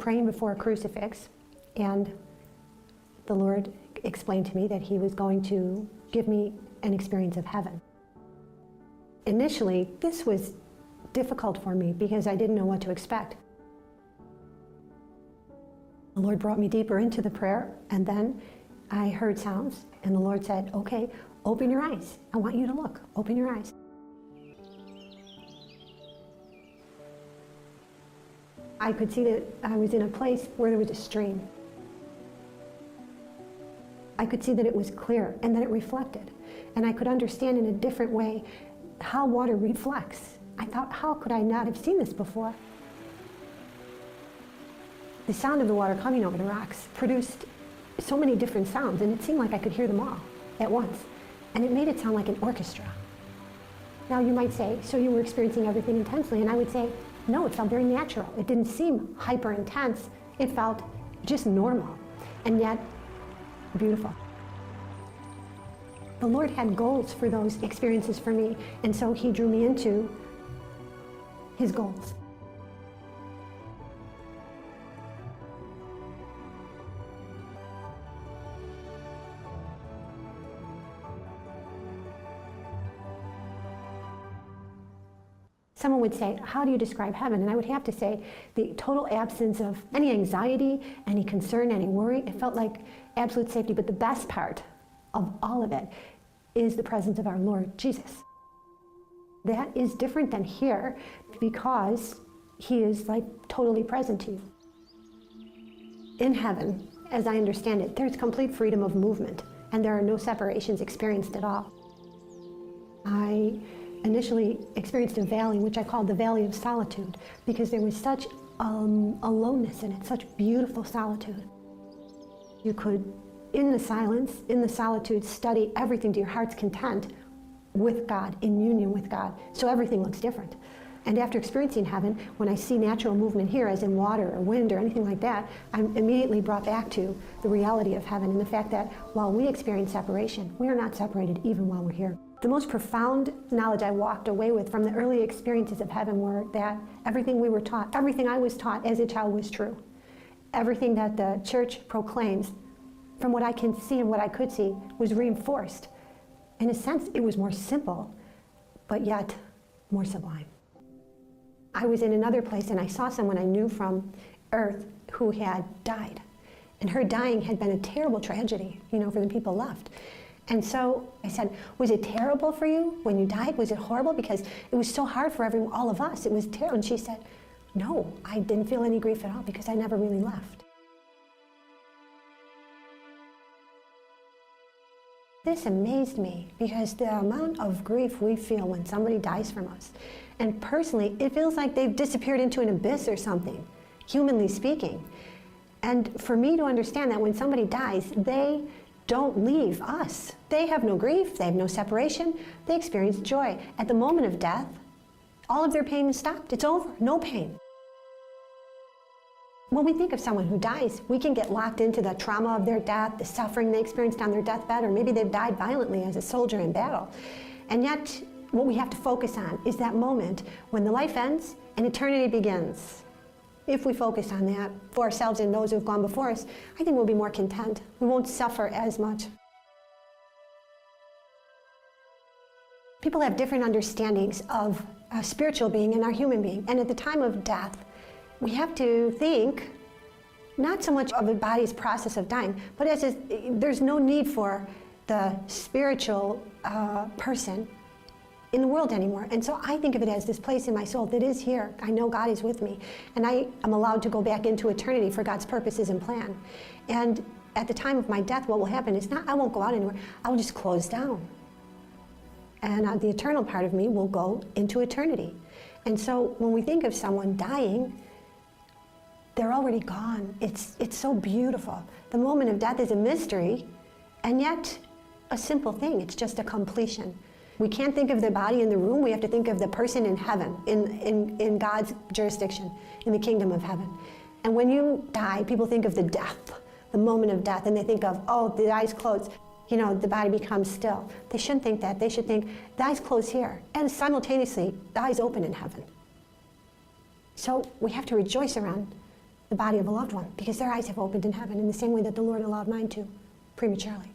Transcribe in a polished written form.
praying before a crucifix, and the Lord explained to me that he was going to give me an experience of heaven. Initially, this was difficult for me because I didn't know what to expect. The Lord brought me deeper into the prayer, and then I heard sounds, and the Lord said, okay, open your eyes. I want you to look. Open your eyes. I could see that I was in a place where there was a stream. I could see that it was clear and that it reflected. And I could understand in a different way how water reflects. I thought, how could I not have seen this before? The sound of the water coming over the rocks produced so many different sounds, and it seemed like I could hear them all at once. And it made it sound like an orchestra. Now you might say, so you were experiencing everything intensely, and I would say, no, it felt very natural. It didn't seem hyper intense. It felt just normal, and yet beautiful. The Lord had goals for those experiences for me, and so he drew me into his goals. Someone would say, how do you describe heaven? And I would have to say, the total absence of any anxiety, any concern, any worry. It felt like absolute safety. But the best part of all of it is the presence of our Lord Jesus. That is different than here because he is like totally present to you. In heaven, as I understand it, there's complete freedom of movement, and there are no separations experienced at all. I initially experienced a valley, which I called the Valley of Solitude, because there was such aloneness in it, such beautiful solitude. You could, in the silence, in the solitude, study everything to your heart's content with God, in union with God. So everything looks different. And after experiencing heaven, when I see natural movement here, as in water or wind or anything like that, I'm immediately brought back to the reality of heaven and the fact that while we experience separation, we are not separated even while we're here. The most profound knowledge I walked away with from the early experiences of heaven were that everything we were taught, everything I was taught as a child was true. Everything that the church proclaims, from what I can see and what I could see, was reinforced. In a sense, it was more simple, but yet more sublime. I was in another place and I saw someone I knew from earth who had died. And her dying had been a terrible tragedy, for the people left. And so I said, was it terrible for you when you died? Was it horrible? Because it was so hard for all of us. It was terrible. And she said, no, I didn't feel any grief at all because I never really left. This amazed me because the amount of grief we feel when somebody dies from us. And personally, it feels like they've disappeared into an abyss or something, humanly speaking. And for me to understand that when somebody dies, they don't leave us. They have no grief, they have no separation, they experience joy. At the moment of death, all of their pain is stopped. It's over, no pain. When we think of someone who dies, we can get locked into the trauma of their death, the suffering they experienced on their deathbed, or maybe they've died violently as a soldier in battle. And yet, what we have to focus on is that moment when the life ends and eternity begins. If we focus on that for ourselves and those who have gone before us, I think we'll be more content. We won't suffer as much. People have different understandings of a spiritual being and our human being. And at the time of death, we have to think not so much of a body's process of dying, but there's no need for the spiritual person in the world anymore. And so I think of it as this place in my soul that is here. I know God is with me. And I am allowed to go back into eternity for God's purposes and plan. And at the time of my death, what will happen is I won't go out anywhere. I will just close down. And the eternal part of me will go into eternity. And so when we think of someone dying, they're already gone. It's so beautiful. The moment of death is a mystery, and yet a simple thing. It's just a completion. We can't think of the body in the room. We have to think of the person in heaven, in God's jurisdiction, in the kingdom of heaven. And when you die, people think of the death, the moment of death, and they think of, oh, the eyes close, the body becomes still. They shouldn't think that. They should think, the eyes close here, and simultaneously, the eyes open in heaven. So we have to rejoice around the body of a loved one, because their eyes have opened in heaven in the same way that the Lord allowed mine to, prematurely.